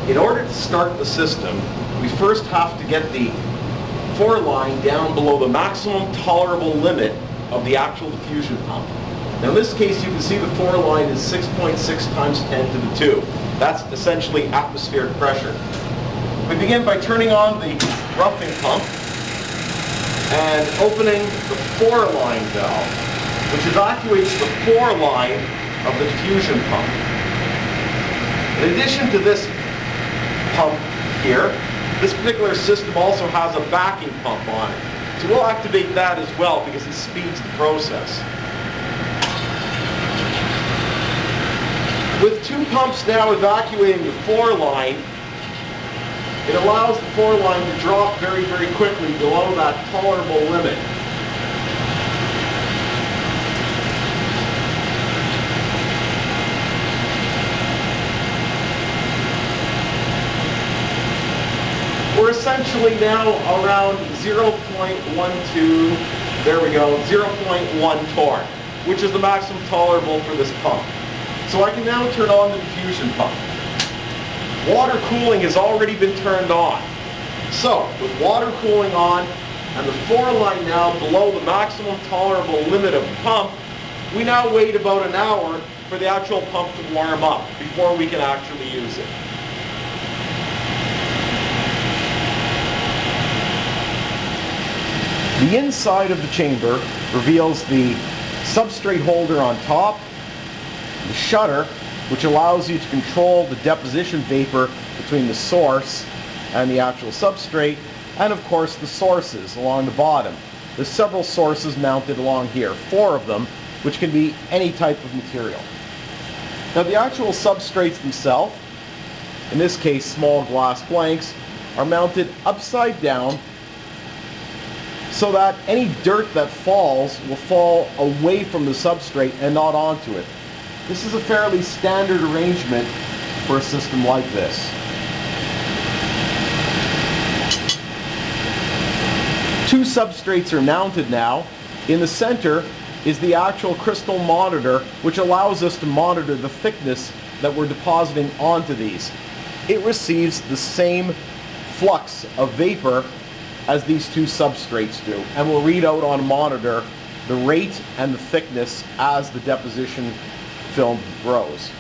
In order to start the system, we first have to get the pour line down below the maximum tolerable limit of the actual diffusion pump. Now in this case, you can see the pour line is 6.6 times 10 to the 2. That's essentially atmospheric pressure. We begin by turning on the roughing pump and opening the pour line valve, which evacuates the pour line of the diffusion pump. In addition to this pump here, this particular system also has a backing pump on it. So we'll activate that as well because it speeds the process. With two pumps now evacuating the pour line, it allows the pour line to drop very, very quickly below that tolerable limit. We're essentially now around 0.12, there we go, 0.1 torque, which is the maximum tolerable for this pump. So I can now turn on the diffusion pump. Water cooling has already been turned on. So, with water cooling on and the pour line now below the maximum tolerable limit of the pump, we now wait about an hour for the actual pump to warm up before we can actually use it. The inside of the chamber reveals the substrate holder on top, the shutter, which allows you to control the deposition vapor between the source and the actual substrate, and of course the sources along the bottom. There's several sources mounted along here, 4 of them, which can be any type of material. Now the actual substrates themselves, in this case small glass blanks, are mounted upside down so that any dirt that falls will fall away from the substrate and not onto it. This is a fairly standard arrangement for a system like this. Two substrates are mounted now. In the center is the actual crystal monitor, which allows us to monitor the thickness that we're depositing onto these. It receives the same flux of vapor as these two substrates do, and will read out on a monitor the rate and the thickness as the deposition film grows.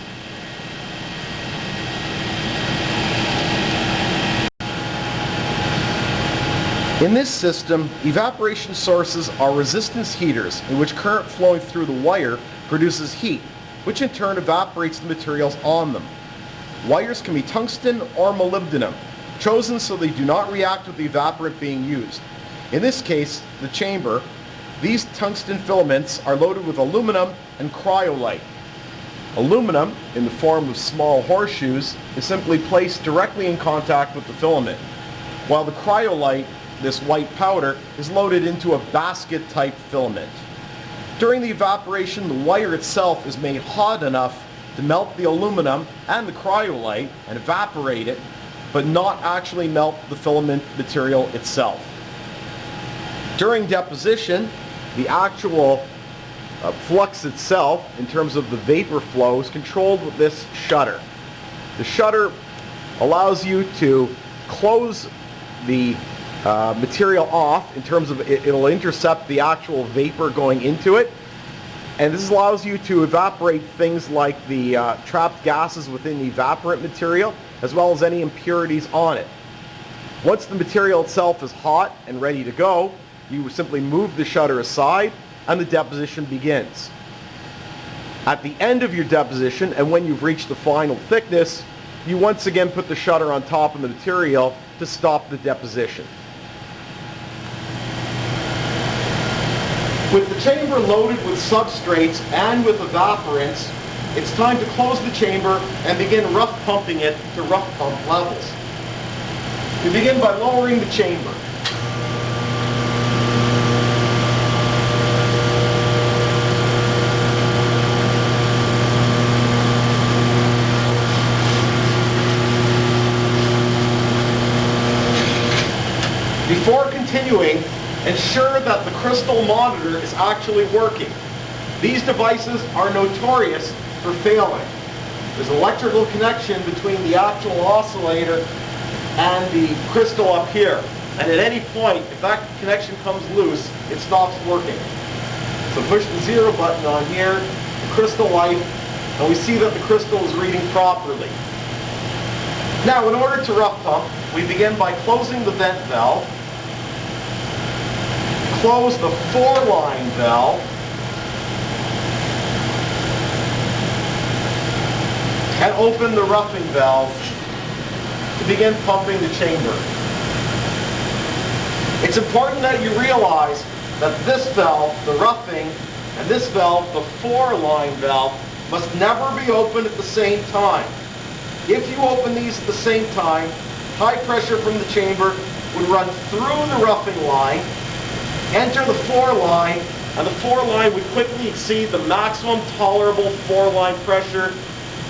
In this system, evaporation sources are resistance heaters in which current flowing through the wire produces heat, which in turn evaporates the materials on them. Wires can be tungsten or molybdenum, chosen so they do not react with the evaporant being used. In this case, the chamber, these tungsten filaments are loaded with aluminum and cryolite. Aluminum, in the form of small horseshoes, is simply placed directly in contact with the filament, while the cryolite, this white powder, is loaded into a basket-type filament. During the evaporation, the wire itself is made hot enough to melt the aluminum and the cryolite and evaporate it, but not actually melt the filament material itself. During deposition, the actual flux itself, in terms of the vapor flow, is controlled with this shutter. The shutter allows you to close the material off in terms of it'll intercept the actual vapor going into it, and this allows you to evaporate things like the trapped gases within the evaporant material, as well as any impurities on it. Once the material itself is hot and ready to go, you simply move the shutter aside and the deposition begins. At the end of your deposition, and when you've reached the final thickness, you once again put the shutter on top of the material to stop the deposition. With the chamber loaded with substrates and with evaporants, it's time to close the chamber and begin rough pumping it to rough pump levels. We begin by lowering the chamber. Before continuing, ensure that the crystal monitor is actually working. These devices are notorious for failing. There's an electrical connection between the actual oscillator and the crystal up here. And at any point, if that connection comes loose, it stops working. So push the 0 button on here, the crystal light, and we see that the crystal is reading properly. Now, in order to rough pump, we begin by closing the vent valve, close the 4-line valve, and open the roughing valve to begin pumping the chamber. It's important that you realize that this valve, the roughing, and this valve, the 4-line valve, must never be opened at the same time. If you open these at the same time, high pressure from the chamber would run through the roughing line, enter the 4-line, and the 4-line would quickly exceed the maximum tolerable 4-line pressure.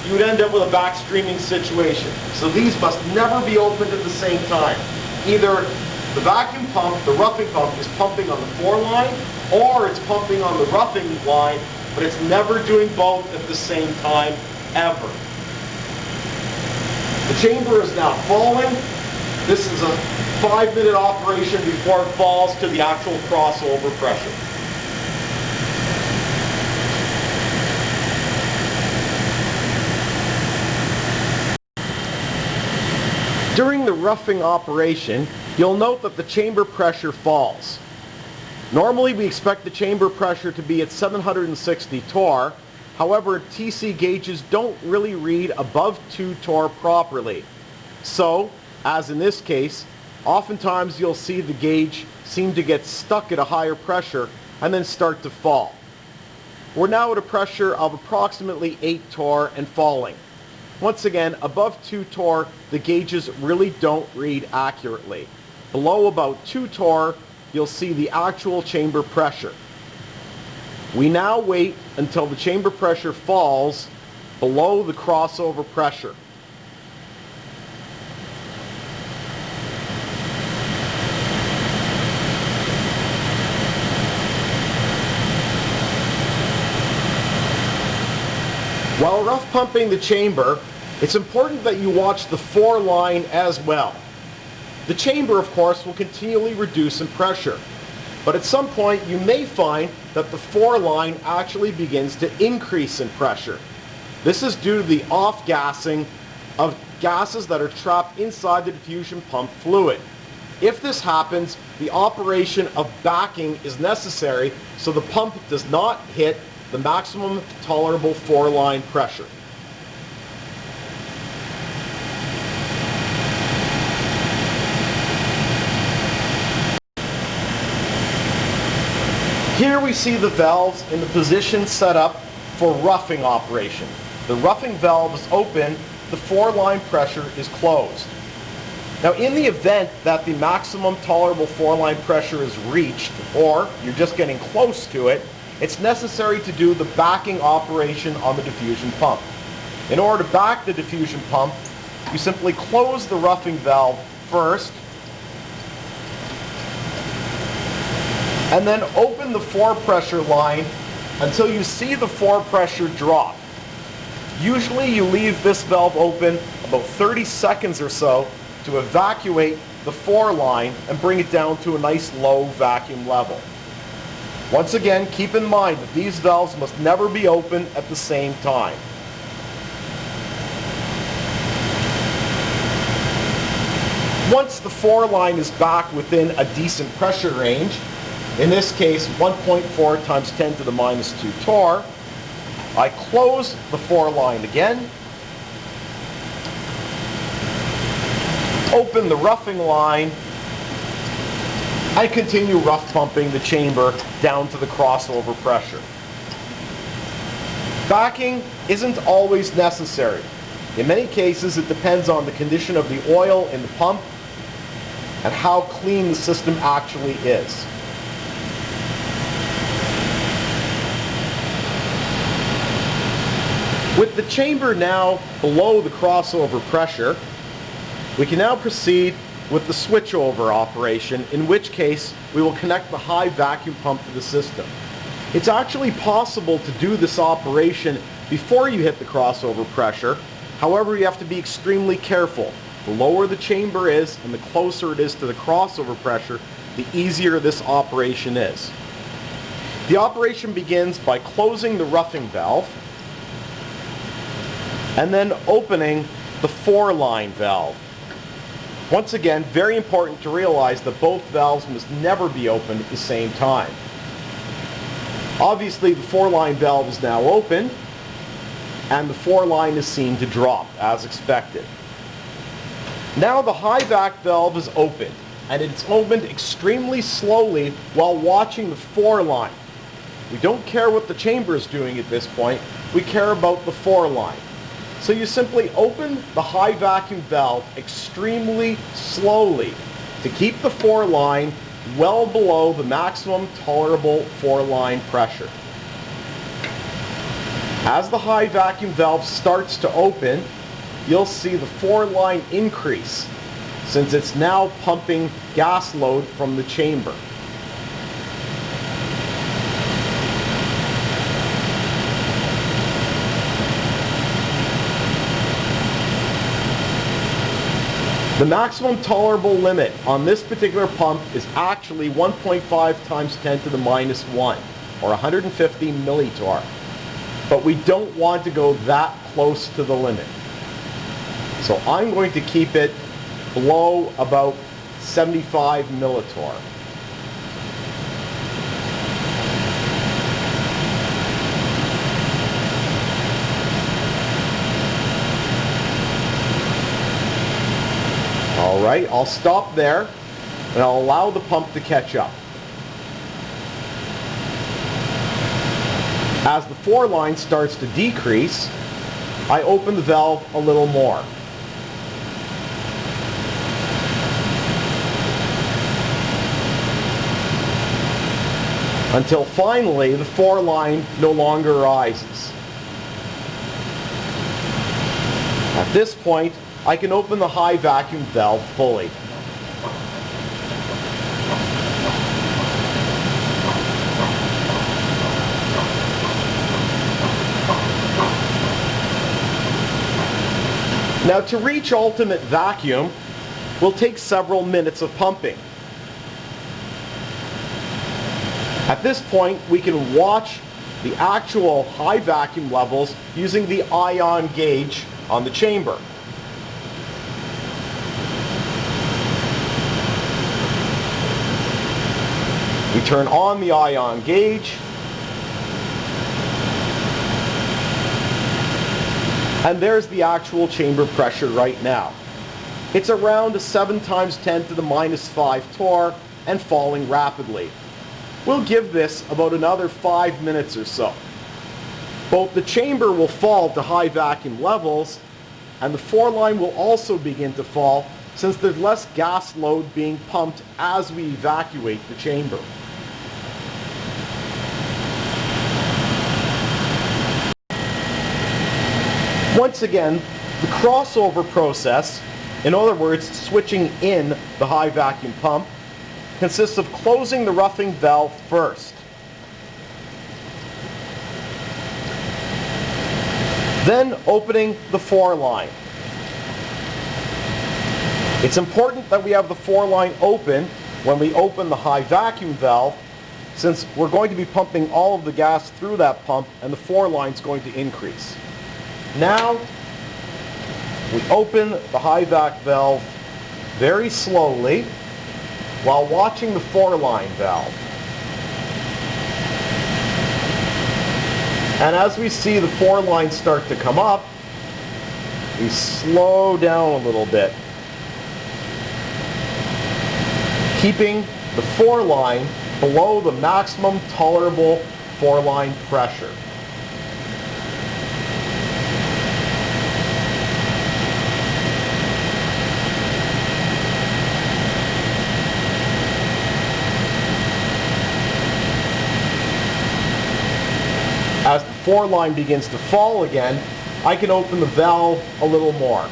You would end up with a backstreaming situation. So these must never be opened at the same time. Either the vacuum pump, the roughing pump, is pumping on the 4-line, or it's pumping on the roughing line, but it's never doing both at the same time, ever. The chamber is now falling. This is a 5-minute operation before it falls to the actual crossover pressure. During the roughing operation, you'll note that the chamber pressure falls. Normally we expect the chamber pressure to be at 760 torr. However, TC gauges don't really read above 2 torr properly. So, as in this case, oftentimes you'll see the gauge seem to get stuck at a higher pressure and then start to fall. We're now at a pressure of approximately 8 torr and falling. Once again, above 2 torr, the gauges really don't read accurately. Below about 2 torr, you'll see the actual chamber pressure. We now wait until the chamber pressure falls below the crossover pressure. While rough pumping the chamber, it's important that you watch the 4-line as well. The chamber, of course, will continually reduce in pressure, but at some point you may find that the 4-line actually begins to increase in pressure. This is due to the off-gassing of gases that are trapped inside the diffusion pump fluid. If this happens, the operation of backing is necessary so the pump does not hit the maximum tolerable 4-line pressure. Here we see the valves in the position set up for roughing operation. The roughing valve is open, the 4-line pressure is closed. Now in the event that the maximum tolerable 4-line pressure is reached, or you're just getting close to it, it's necessary to do the backing operation on the diffusion pump. In order to back the diffusion pump, you simply close the roughing valve first, and then open the 4 pressure line until you see the 4 pressure drop. Usually you leave this valve open about 30 seconds or so to evacuate the 4 line and bring it down to a nice low vacuum level. Once again, keep in mind that these valves must never be open at the same time. Once the 4 line is back within a decent pressure range, in this case 1.4 times 10 to the minus 2 torr, I close the 4 line again, open the roughing line, and continue rough pumping the chamber down to the crossover pressure. Backing isn't always necessary. In many cases, it depends on the condition of the oil in the pump and how clean the system actually is. With the chamber now below the crossover pressure, we can now proceed with the switchover operation, in which case we will connect the high vacuum pump to the system. It's actually possible to do this operation before you hit the crossover pressure. However, you have to be extremely careful. The lower the chamber is and the closer it is to the crossover pressure, the easier this operation is. The operation begins by closing the roughing valve and then opening the 4-line valve. Once again, very important to realize that both valves must never be opened at the same time. Obviously, the 4-line valve is now open, and the 4-line is seen to drop, as expected. Now the high vac valve is opened, and it's opened extremely slowly while watching the 4-line. We don't care what the chamber is doing at this point, we care about the 4-line. So you simply open the high vacuum valve extremely slowly to keep the 4-line well below the maximum tolerable 4-line pressure. As the high vacuum valve starts to open, you'll see the 4-line increase since it's now pumping gas load from the chamber. The maximum tolerable limit on this particular pump is actually 1.5 times 10 to the minus 1, or 150 millitorr. But we don't want to go that close to the limit. So I'm going to keep it below about 75 millitorr. Alright, I'll stop there and I'll allow the pump to catch up. As the 4-line starts to decrease, I open the valve a little more. Until finally the 4-line no longer rises. At this point, I can open the high vacuum valve fully. Now, to reach ultimate vacuum will take several minutes of pumping. At this point, we can watch the actual high vacuum levels using the ion gauge on the chamber. We turn on the ion gauge, and there's the actual chamber pressure right now. It's around a 7 times 10 to the minus 5 torr and falling rapidly. We'll give this about another 5 minutes or so. Both the chamber will fall to high vacuum levels, and the 4-line will also begin to fall since there's less gas load being pumped as we evacuate the chamber. Once again, the crossover process, in other words, switching in the high vacuum pump, consists of closing the roughing valve first. Then opening the 4-line. It's important that we have the 4-line open when we open the high vacuum valve, since we're going to be pumping all of the gas through that pump and the 4-line is going to increase. Now, we open the high vac valve very slowly while watching the 4-line valve. And as we see the 4-line start to come up, we slow down a little bit, keeping the 4-line below the maximum tolerable 4-line pressure. As the 4-line begins to fall again, I can open the valve a little more.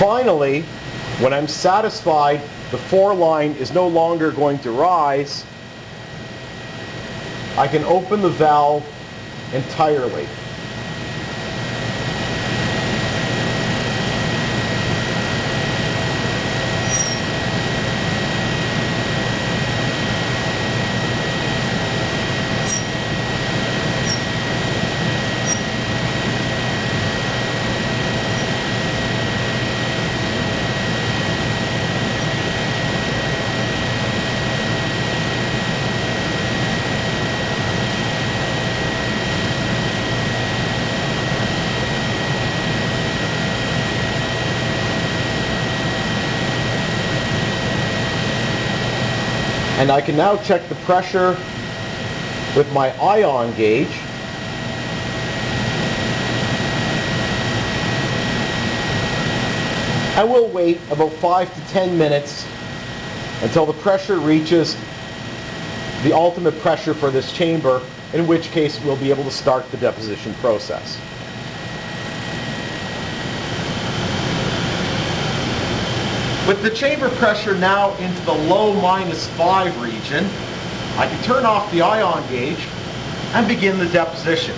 Finally, when I'm satisfied the 4 line is no longer going to rise, I can open the valve entirely. And I can now check the pressure with my ion gauge. I will wait about 5 to 10 minutes until the pressure reaches the ultimate pressure for this chamber, in which case we'll be able to start the deposition process. With the chamber pressure now into the low -5 region, I can turn off the ion gauge and begin the deposition.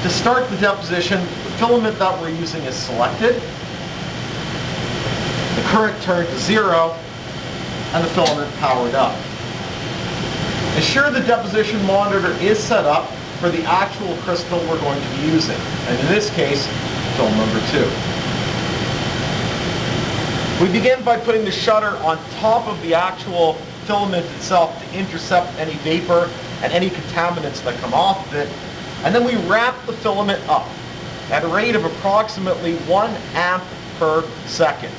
To start the deposition, the filament that we're using is selected, the current turned to 0, and the filament powered up. Ensure the deposition monitor is set up for the actual crystal we're going to be using, and in this case, film number 2. We begin by putting the shutter on top of the actual filament itself to intercept any vapor and any contaminants that come off of it, and then we wrap the filament up at a rate of approximately 1 amp per second.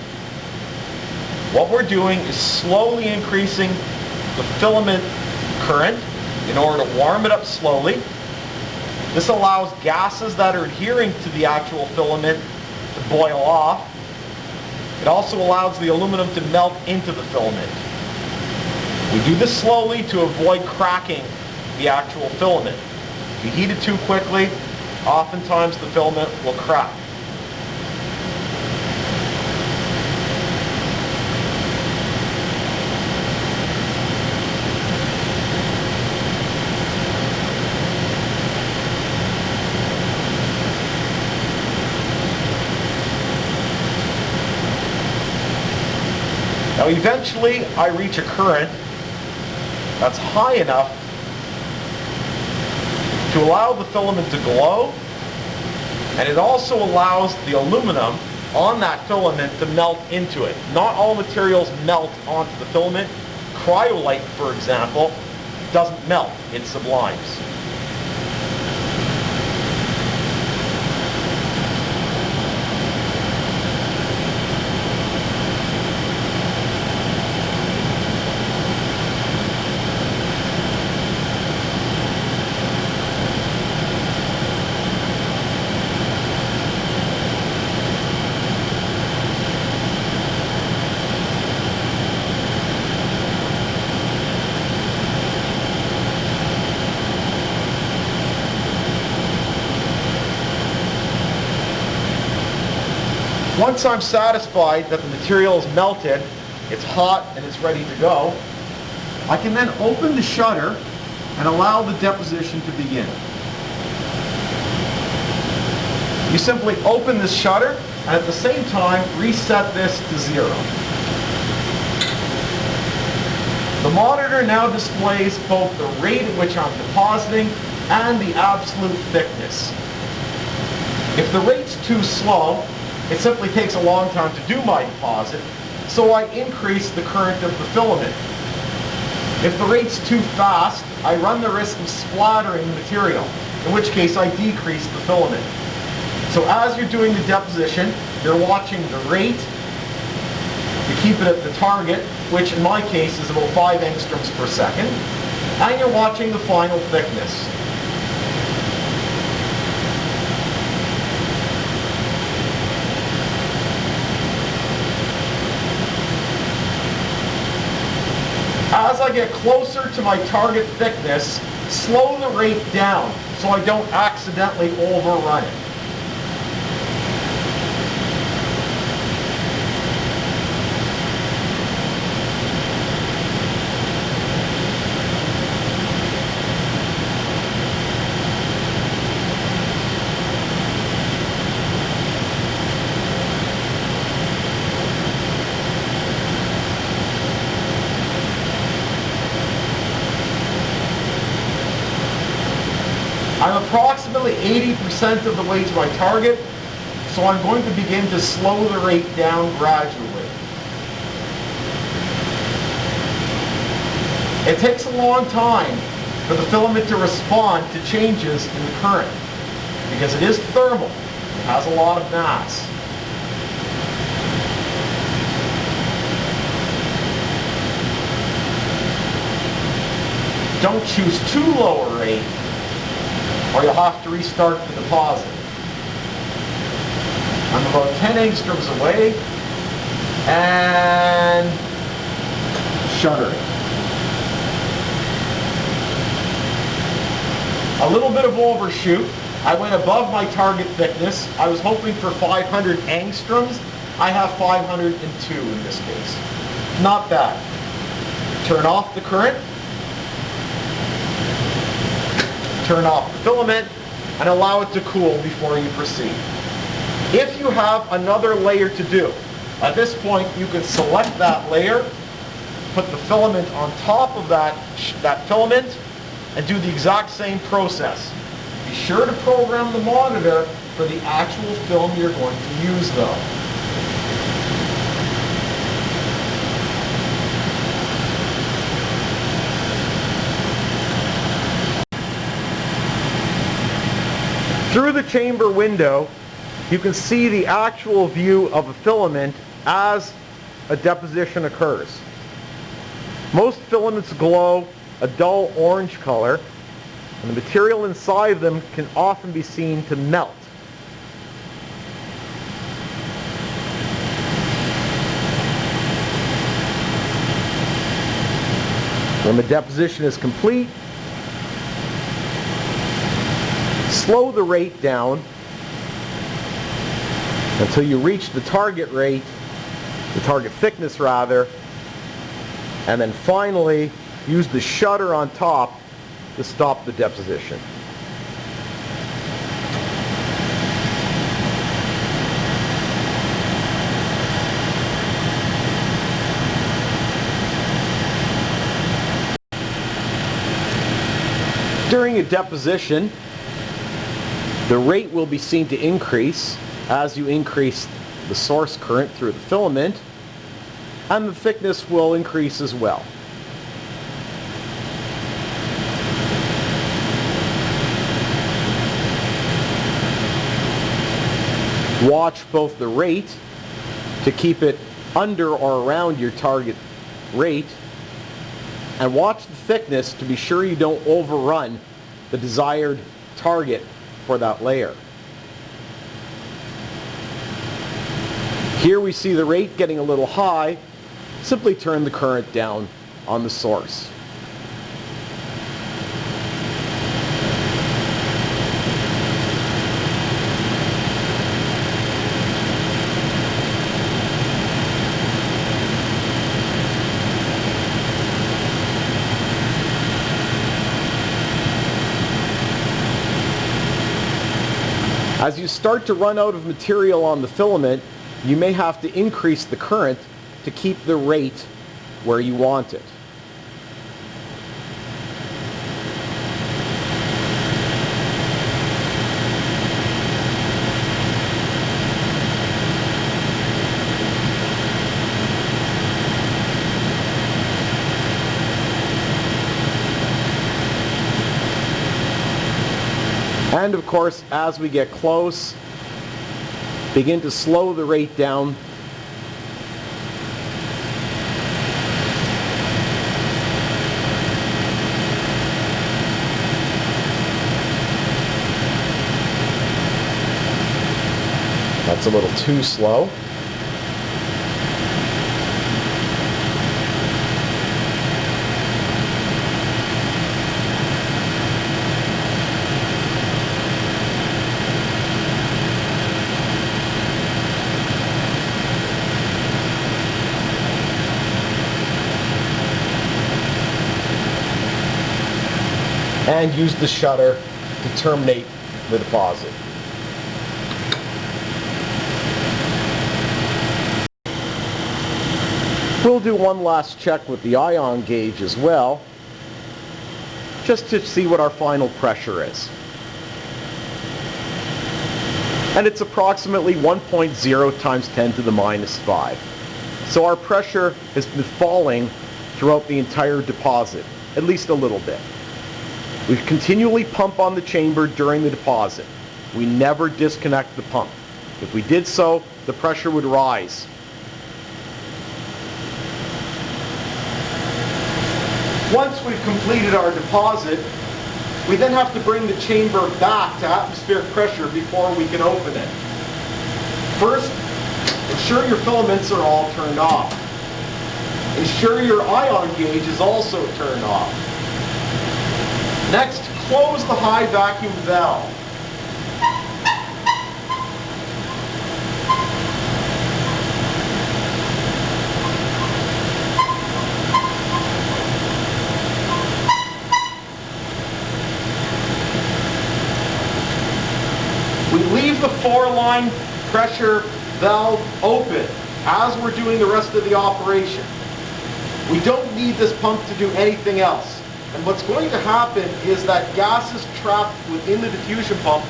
What we're doing is slowly increasing the filament current in order to warm it up slowly. This allows gases that are adhering to the actual filament to boil off. It also allows the aluminum to melt into the filament. We do this slowly to avoid cracking the actual filament. If you heat it too quickly, oftentimes the filament will crack. Now eventually I reach a current that's high enough to allow the filament to glow, and it also allows the aluminum on that filament to melt into it. Not all materials melt onto the filament. Cryolite, for example, doesn't melt, it sublimes. Once I'm satisfied that the material is melted, it's hot and it's ready to go, I can then open the shutter and allow the deposition to begin. You simply open this shutter and at the same time reset this to 0. The monitor now displays both the rate at which I'm depositing and the absolute thickness. If the rate's too slow, it simply takes a long time to do my deposit, so I increase the current of the filament. If the rate's too fast, I run the risk of splattering the material, in which case I decrease the filament. So as you're doing the deposition, you're watching the rate to keep it at the target, which in my case is about 5 angstroms per second, and you're watching the final thickness. As I get closer to my target thickness, slow the rate down so I don't accidentally overrun it. I'm approximately 80% of the way to my target, so I'm going to begin to slow the rate down gradually. It takes a long time for the filament to respond to changes in the current because it is thermal. It has a lot of mass. Don't choose too low a rate or you'll have to restart the deposit. I'm about 10 angstroms away and shuttering. A little bit of overshoot. I went above my target thickness. I was hoping for 500 angstroms. I have 502 in this case. Not bad. Turn off the current. Turn off the filament and allow it to cool before you proceed. If you have another layer to do, at this point you can select that layer, put the filament on top of that filament, and do the exact same process. Be sure to program the monitor for the actual film you're going to use though. Through the chamber window, you can see the actual view of a filament as a deposition occurs. Most filaments glow a dull orange color, and the material inside them can often be seen to melt. When the deposition is complete, slow the rate down until you reach the target rate, the target thickness rather, and then finally use the shutter on top to stop the deposition. During a deposition, the rate will be seen to increase as you increase the source current through the filament, and the thickness will increase as well. Watch both the rate to keep it under or around your target rate, and watch the thickness to be sure you don't overrun the desired target for that layer. Here we see the rate getting a little high. Simply turn the current down on the source. As you start to run out of material on the filament, you may have to increase the current to keep the rate where you want it. And of course, as we get close, begin to slow the rate down. That's a little too slow. And use the shutter to terminate the deposit. We'll do one last check with the ion gauge as well, just to see what our final pressure is. and it's approximately 1.0 times 10 to the minus 5. So our pressure has been falling throughout the entire deposit, at least a little bit. We continually pump on the chamber during the deposit. We never disconnect the pump. If we did so, the pressure would rise. Once we've completed our deposit, we then have to bring the chamber back to atmospheric pressure before we can open it. First, ensure your filaments are all turned off. Ensure your ion gauge is also turned off. Next, close the high vacuum valve. We leave the 4-line pressure valve open as we're doing the rest of the operation. We don't need this pump to do anything else. And what's going to happen is that gases trapped within the diffusion pump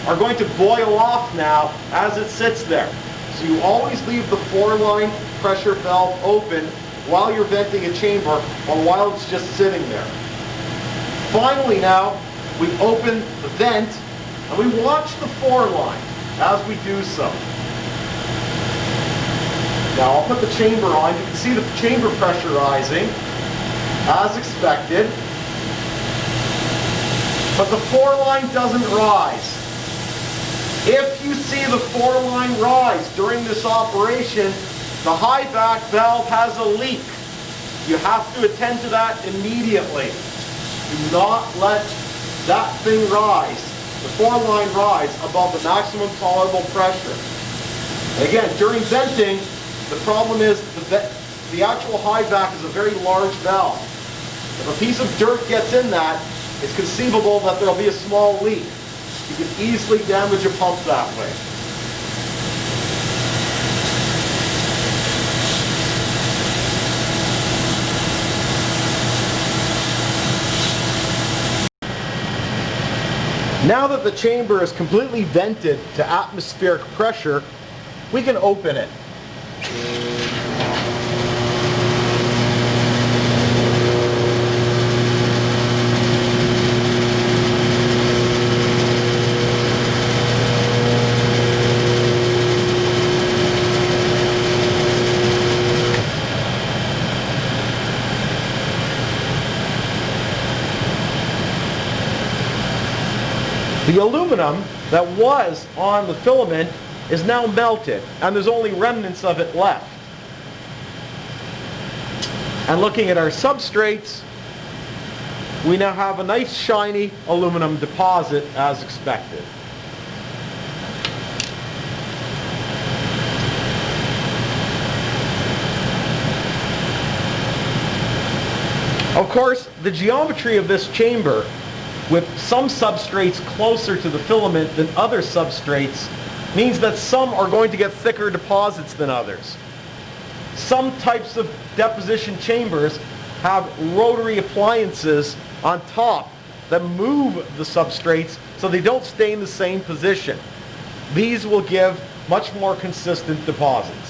are going to boil off now as it sits there. So you always leave the 4-line pressure valve open while you're venting a chamber or while it's just sitting there. Finally now, we open the vent and we watch the 4-line as we do so. Now I'll put the chamber on. You can see the chamber pressure rising as expected. But the 4-line doesn't rise. If you see the 4-line rise during this operation, the high vac valve has a leak. You have to attend to that immediately. Do not let that thing rise, the 4-line rise above the maximum tolerable pressure. And again, during venting, the problem is the actual high vac is a very large valve. If a piece of dirt gets in that, it's conceivable that there'll be a small leak. You can easily damage a pump that way. Now that the chamber is completely vented to atmospheric pressure, we can open it. The aluminum that was on the filament is now melted, and there's only remnants of it left. And looking at our substrates, we now have a nice shiny aluminum deposit as expected. Of course, the geometry of this chamber, with some substrates closer to the filament than other substrates, means that some are going to get thicker deposits than others. Some types of deposition chambers have rotary appliances on top that move the substrates so they don't stay in the same position. These will give much more consistent deposits.